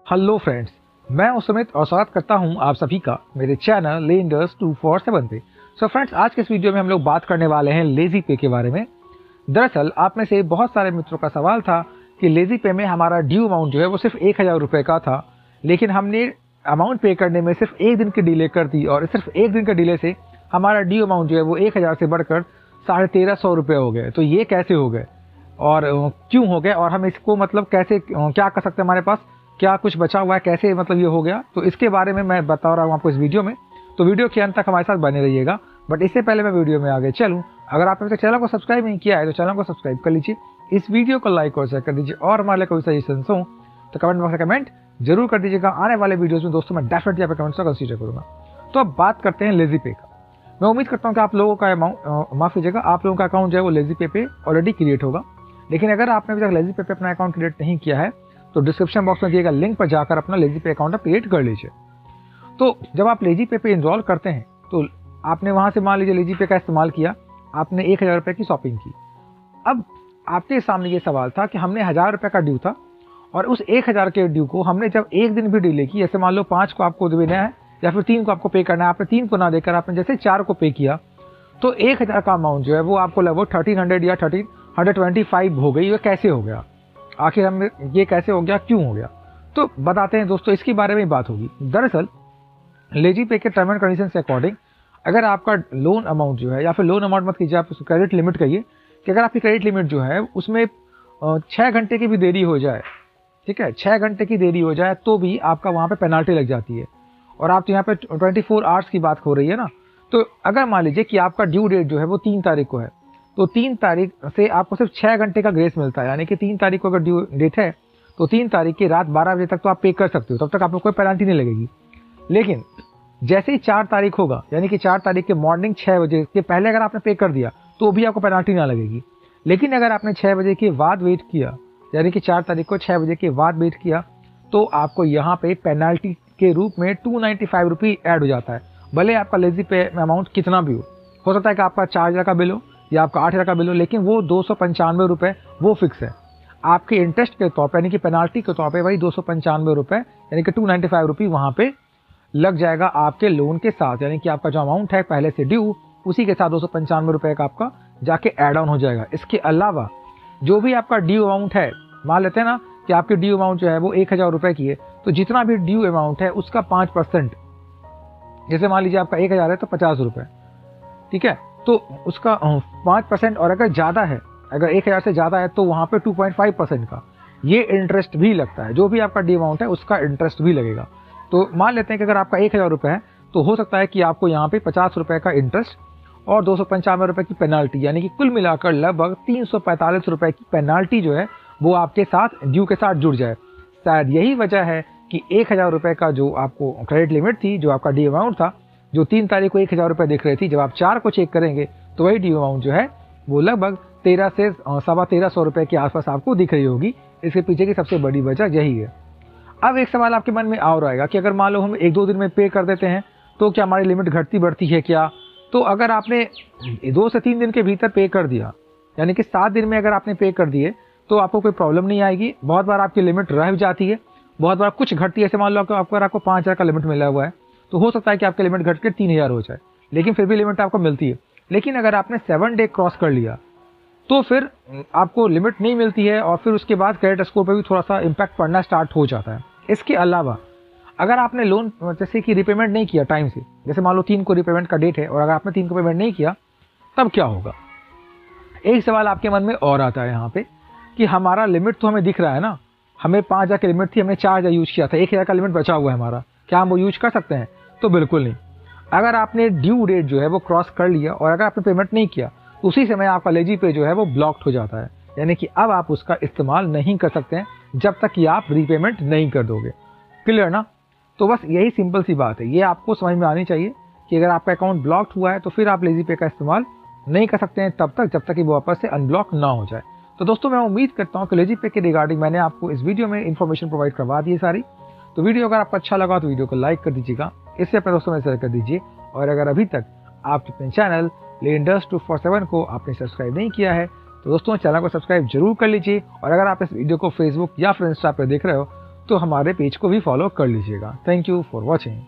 Hello friends, मैं हूं सुमित और स्वागत करता हूं आप सभी का मेरे चैनल लेंडर्स 247 पे। सो फ्रेंड्स, आज के इस वीडियो में हम लोग बात करने वाले हैं लेजी पे के बारे में। दरअसल आप में से बहुत सारे मित्रों का सवाल था कि लेजी पे में हमारा ड्यू अमाउंट जो है वो सिर्फ 1000 रुपये का था, लेकिन हमने अमाउंट पे करने में सिर्फ एक दिन की डिले कर दी और सिर्फ एक दिन के डिले से हमारा ड्यू अमाउंट जो है वो 1000 से बढ़कर 1350 रुपये हो गए। तो ये कैसे हो गए और क्यों हो गए और हम इसको मतलब कैसे क्या कर सकते हैं, हमारे पास क्या कुछ बचा हुआ है, कैसे मतलब ये हो गया, तो इसके बारे में मैं बता रहा हूँ आपको इस वीडियो में। तो वीडियो के अंत तक हमारे साथ बने रहिएगा। बट इससे पहले मैं वीडियो में आगे चलूँ, अगर आपने चैनल को सब्सक्राइब नहीं किया है तो चैनल को सब्सक्राइब कर लीजिए, इस वीडियो को लाइक और शेयर कर दीजिए और हमारे कोई सजेशन हो तो कमेंट बॉक्स में कमेंट जरूर कर दीजिएगा। आने वाले वीडियोज़ में दोस्तों मैं डेफिनेटली आपके कमेंट्स का कंसीडर करूँगा। तो अब बात करते हैं लेजी पे का। मैं उम्मीद करता हूँ कि आप लोगों का अमाउंट माफ़ कीजिएगा, आप लोगों का अकाउंट जो है वो लेजी पे ऑलरेडी क्रिएट होगा। लेकिन अगर आपने अभी तक लेजी पे अपना अकाउंट क्रिएट नहीं किया है तो डिस्क्रिप्शन बॉक्स में दिए गए लिंक पर जाकर अपना लेजी पे अकाउंट क्रिएट कर लीजिए। तो जब आप लेजी पे इन्वॉल्व करते हैं तो आपने वहाँ से मान लीजिए लेजी पे का इस्तेमाल किया, आपने 1000 रुपये की शॉपिंग की। अब आपके सामने ये सवाल था कि हमने 1000 रुपये का ड्यू था और उस 1000 के ड्यू को हमने जब एक दिन भी डिले की, जैसे मान लो 5 को आपको देना है या फिर 3 को आपको पे करना है, आपने 3 को ना देकर आपने जैसे 4 को पे किया, तो 1000 का अमाउंट जो है वो आपको लगभग 1300 या 1325 हो गई। ये कैसे हो गया, आखिर हम ये कैसे हो गया, क्यों हो गया, तो बताते हैं दोस्तों, इसके बारे में बात होगी। दरअसल लेजी पे के टर्म एंड कंडीशन के अकॉर्डिंग अगर आपका लोन अमाउंट जो है, या फिर लोन अमाउंट मत कीजिए, आप क्रेडिट लिमिट कहिए, कि अगर आपकी क्रेडिट लिमिट जो है उसमें 6 घंटे की भी देरी हो जाए, ठीक है, 6 घंटे की देरी हो जाए तो भी आपका वहाँ पे पेनाल्टी लग जाती है। और आप तो यहाँ पे 24 आवर्स की बात हो रही है ना, तो अगर मान लीजिए कि आपका ड्यू डेट जो है वो 3 तारीख को है, तो 3 तारीख से आपको सिर्फ 6 घंटे का ग्रेस मिलता है। यानी कि 3 तारीख को अगर ड्यू डेट है तो 3 तारीख की रात 12 बजे तक तो आप पे कर सकते हो, तब तक आपको कोई पेनल्टी नहीं लगेगी। लेकिन जैसे ही 4 तारीख होगा, यानी कि 4 तारीख के मॉर्निंग 6 बजे के पहले अगर आपने पे कर दिया तो भी आपको पेनल्टी ना लगेगी। लेकिन अगर आपने 6 बजे के बाद वेट किया, यानी कि 4 तारीख को 6 बजे के बाद वेट किया, तो आपको यहाँ पे पेनल्टी के रूप में 295 रुपये ऐड हो जाता है। भले आपका लेजी पे अमाउंट कितना भी हो सकता है कि आपका 4000 का बिल हो या आपका 8000 का बिल हो, लेकिन वो 295 रुपये वो फिक्स है। आपके इंटरेस्ट के तौर पर यानी कि पेनाल्टी के तौर पे वही 295 रुपये यानी कि 295 रुपये वहाँ पे लग जाएगा आपके लोन के साथ। यानी कि आपका जो अमाउंट है पहले से ड्यू, उसी के साथ 295 रुपये का आपका जाके ऐड ऑन हो जाएगा। इसके अलावा जो भी आपका ड्यू अमाउंट है, मान लेते हैं ना कि आपकी ड्यू अमाउंट जो है वो 1000 रुपये की है, तो जितना भी ड्यू अमाउंट है उसका 5%, जैसे मान लीजिए आपका 1000 है तो 50 रुपये, ठीक है, तो उसका 5%, और अगर ज़्यादा है, अगर 1000 से ज़्यादा है तो वहाँ पे 2.5% का ये इंटरेस्ट भी लगता है। जो भी आपका ड्यू अमाउंट है उसका इंटरेस्ट भी लगेगा। तो मान लेते हैं कि अगर आपका 1000 रुपये है तो हो सकता है कि आपको यहाँ पे 50 रुपये का इंटरेस्ट और 295 रुपये की पेनाल्टी, यानी कि कुल मिलाकर लगभग 345 रुपये की पेनाल्टी जो है वो आपके साथ ड्यू के साथ जुड़ जाए। शायद यही वजह है कि 1000 रुपये का जो आपको क्रेडिट लिमिट थी, जो आपका ड्यू अमाउंट था, जो 3 तारीख को 1000 रुपये दिख रही थी, जब आप 4 को चेक करेंगे तो वही ड्यू अमाउंट जो है वो लगभग 13 से 1350 रुपये के आसपास आपको दिख रही होगी। इसके पीछे की सबसे बड़ी वजह यही है। अब एक सवाल आपके मन में और आएगा कि अगर मान लो हम 1-2 दिन में पे कर देते हैं तो क्या हमारी लिमिट घटती बढ़ती है क्या? तो अगर आपने 2 से 3 दिन के भीतर पे कर दिया, यानी कि 7 दिन में अगर आपने पे कर दिए, तो आपको कोई प्रॉब्लम नहीं आएगी। बहुत बार आपकी लिमिट रह जाती है, बहुत बार कुछ घटती है। जैसे मान लो आपको 5000 का लिमिट मिला हुआ है तो हो सकता है कि आपकी लिमिट घट के 3000 हो जाए, लेकिन फिर भी लिमिट आपको मिलती है। लेकिन अगर आपने 7 डे क्रॉस कर लिया तो फिर आपको लिमिट नहीं मिलती है और फिर उसके बाद क्रेडिट स्कोर पर भी थोड़ा सा इम्पैक्ट पड़ना स्टार्ट हो जाता है। इसके अलावा अगर आपने लोन जैसे कि रिपेमेंट नहीं किया टाइम से, जैसे मान लो 3 को रिपेमेंट का डेट है और अगर आपने 3 को पेमेंट नहीं किया, तब क्या होगा? एक सवाल आपके मन में और आता है यहाँ पे कि हमारा लिमिट तो हमें दिख रहा है ना, हमें 5000 की लिमिट थी, हमने 4000 यूज किया था, 1000 का लिमिट बचा हुआ है हमारा, क्या हम वो यूज कर सकते हैं? तो बिल्कुल नहीं। अगर आपने ड्यू डेट जो है वो क्रॉस कर लिया और अगर आपने पेमेंट नहीं किया, उसी समय आपका लेजी पे जो है वो ब्लॉक्ड हो जाता है। यानी कि अब आप उसका इस्तेमाल नहीं कर सकते हैं जब तक कि आप रीपेमेंट नहीं कर दोगे। क्लियर ना? तो बस यही सिंपल सी बात है, ये आपको समझ में आनी चाहिए कि अगर आपका अकाउंट ब्लॉक्ड हुआ है तो फिर आप लेजी पे का इस्तेमाल नहीं कर सकते हैं तब तक जब तक कि वो वापस से अनब्लॉक ना हो जाए। तो दोस्तों, मैं उम्मीद करता हूँ कि लेजी पे के रिगार्डिंग मैंने आपको इस वीडियो में इन्फॉर्मेशन प्रोवाइड करवा दी है सारी। तो वीडियो अगर आपको अच्छा लगा तो वीडियो को लाइक कर दीजिएगा, इससे अपने दोस्तों में शेयर कर दीजिए। और अगर अभी तक आप अपने चैनल लेंडर्स 247 को आपने सब्सक्राइब नहीं किया है तो दोस्तों चैनल को सब्सक्राइब जरूर कर लीजिए। और अगर आप इस वीडियो को फेसबुक या फिर इंस्टा पर देख रहे हो तो हमारे पेज को भी फॉलो कर लीजिएगा। Thank you for watching.